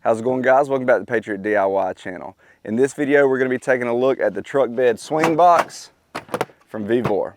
How's it going, guys? Welcome back to the Patriot DIY channel. In this video, we're going to be taking a look at the truck bed swing box from Vevor.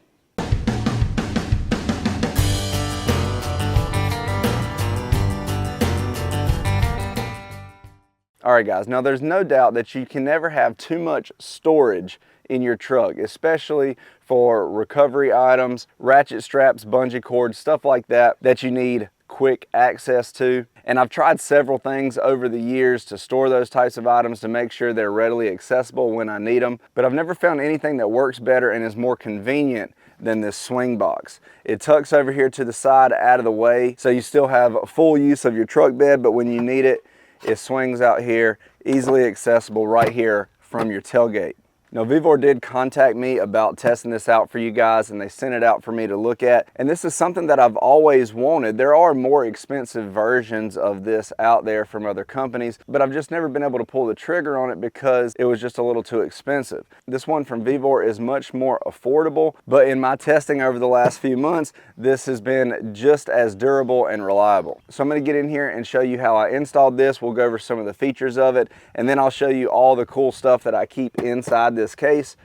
Alright guys, now there's no doubt that you can never have too much storage in your truck, especially for recovery items, ratchet straps, bungee cords, stuff like that that you need quick access to. And I've tried several things over the years to store those types of items to make sure they're readily accessible when I need them, but I've never found anything that works better and is more convenient than this swing box. It tucks over here to the side out of the way, so you still have full use of your truck bed, but when you need it, it swings out here, easily accessible right here from your tailgate. Now, Vevor did contact me about testing this out for you guys, and they sent it out for me to look at. And this is something that I've always wanted. There are more expensive versions of this out there from other companies, but I've just never been able to pull the trigger on it because it was just a little too expensive. This one from Vevor is much more affordable, but in my testing over the last few months, this has been just as durable and reliable. So I'm gonna get in here and show you how I installed this. We'll go over some of the features of it, and then I'll show you all the cool stuff that I keep inside this case.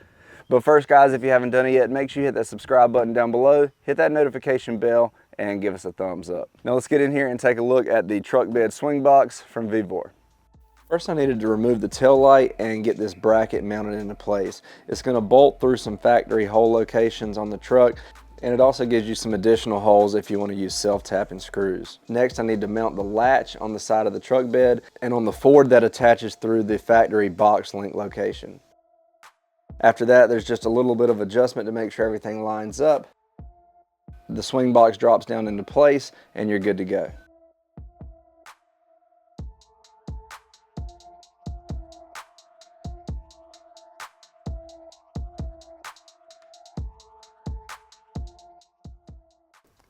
But first, guys, if you haven't done it yet, make sure you hit that subscribe button down below, hit that notification bell, and give us a thumbs up. Now let's get in here and take a look at the truck bed swing box from Vevor. First, I needed to remove the tail light and get this bracket mounted into place. It's going to bolt through some factory hole locations on the truck, and it also gives you some additional holes if you want to use self-tapping screws. Next, I need to mount the latch on the side of the truck bed and on the Ford that attaches through the factory box link location. After that, there's just a little bit of adjustment to make sure everything lines up. The swing box drops down into place and you're good to go.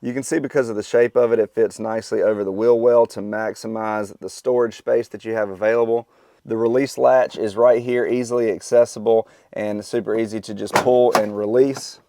You can see because of the shape of it, it fits nicely over the wheel well to maximize the storage space that you have available. The release latch is right here, easily accessible and super easy to just pull and release.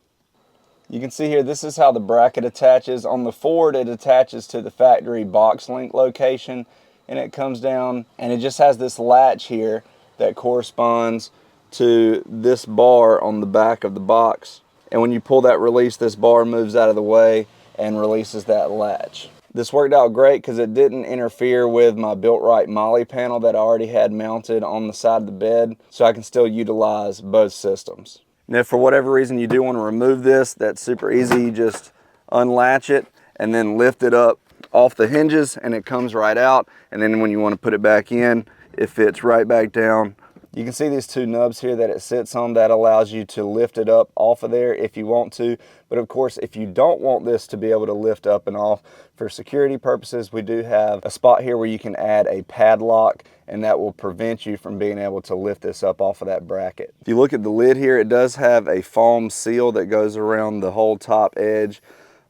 You can see here, this is how the bracket attaches. On the Ford, it attaches to the factory box link location, and it comes down and it just has this latch here that corresponds to this bar on the back of the box. And when you pull that release, this bar moves out of the way and releases that latch. This worked out great because it didn't interfere with my Built-Right Molly panel that I already had mounted on the side of the bed, so I can still utilize both systems. And if for whatever reason you do want to remove this, that's super easy. You just unlatch it and then lift it up off the hinges and it comes right out. And then when you want to put it back in, it fits right back down. You can see these two nubs here that it sits on. That allows you to lift it up off of there if you want to. But of course, if you don't want this to be able to lift up and off, for security purposes, we do have a spot here where you can add a padlock, and that will prevent you from being able to lift this up off of that bracket. If you look at the lid here, it does have a foam seal that goes around the whole top edge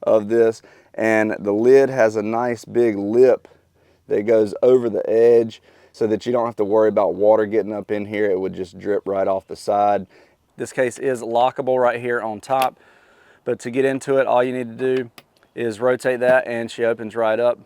of this. And the lid has a nice big lip that goes over the edge, so that you don't have to worry about water getting up in here. It would just drip right off the side. This case is lockable right here on top, but to get into it, all you need to do is rotate that and she opens right up.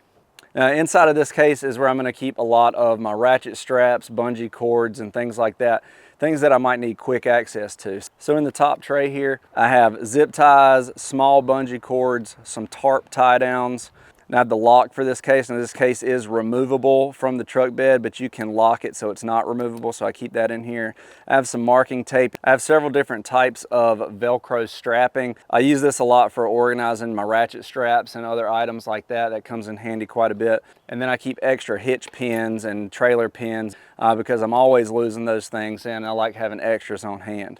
Now, inside of this case is where I'm going to keep a lot of my ratchet straps, bungee cords, and things like that, things that I might need quick access to. So in the top tray here, I have zip ties, small bungee cords, some tarp tie downs. And I have the lock for this case, and this case is removable from the truck bed, but you can lock it so it's not removable, so I keep that in here. I have some marking tape. I have several different types of Velcro strapping. I use this a lot for organizing my ratchet straps and other items like that. That comes in handy quite a bit. And then I keep extra hitch pins and trailer pins because I'm always losing those things, and I like having extras on hand.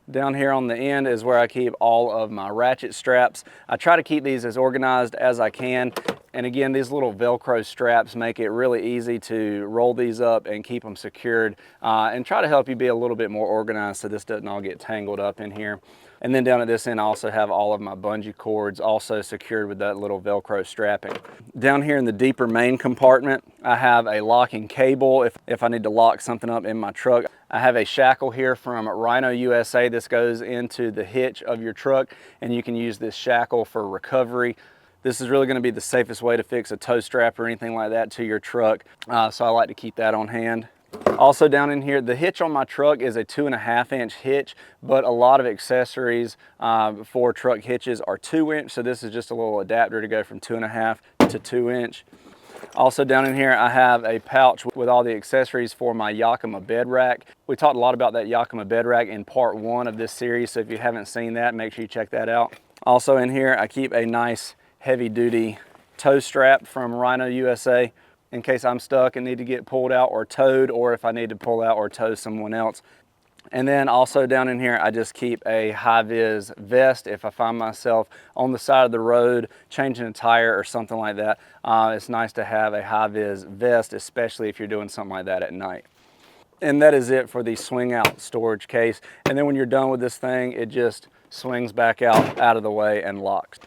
Down here on the end is where I keep all of my ratchet straps. I try to keep these as organized as I can. And again, these little Velcro straps make it really easy to roll these up and keep them secured and try to help you be a little bit more organized so this doesn't all get tangled up in here. And then down at this end, I also have all of my bungee cords also secured with that little Velcro strapping. Down here in the deeper main compartment, I have a locking cable if I need to lock something up in my truck. I have a shackle here from Rhino USA. This goes into the hitch of your truck, and you can use this shackle for recovery. This is really going to be the safest way to fix a tow strap or anything like that to your truck. So I like to keep that on hand. Also down in here, the hitch on my truck is a 2.5-inch hitch, but a lot of accessories for truck hitches are 2-inch. So this is just a little adapter to go from 2.5 to 2-inch. Also down in here, I have a pouch with all the accessories for my Yakima bed rack. We talked a lot about that Yakima bed rack in part 1 of this series. So if you haven't seen that, make sure you check that out. Also in here, I keep a nice heavy duty tow strap from Rhino USA in case I'm stuck and need to get pulled out or towed, or if I need to pull out or tow someone else. And then also down in here, I just keep a high-vis vest if I find myself on the side of the road changing a tire or something like that. It's nice to have a high-vis vest, especially if you're doing something like that at night. And that is it for the swing out storage case. And then when you're done with this thing, it just swings back out of the way and locks.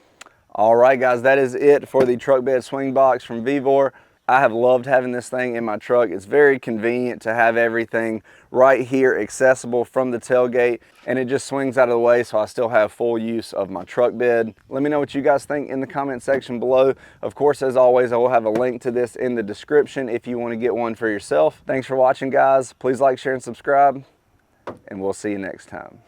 All right, guys, that is it for the truck bed swing box from Vevor. I have loved having this thing in my truck. It's very convenient to have everything right here accessible from the tailgate, and it just swings out of the way so I still have full use of my truck bed. Let me know what you guys think in the comment section below. Of course, as always, I will have a link to this in the description if you want to get one for yourself. Thanks for watching, guys. Please like, share, and subscribe, and we'll see you next time.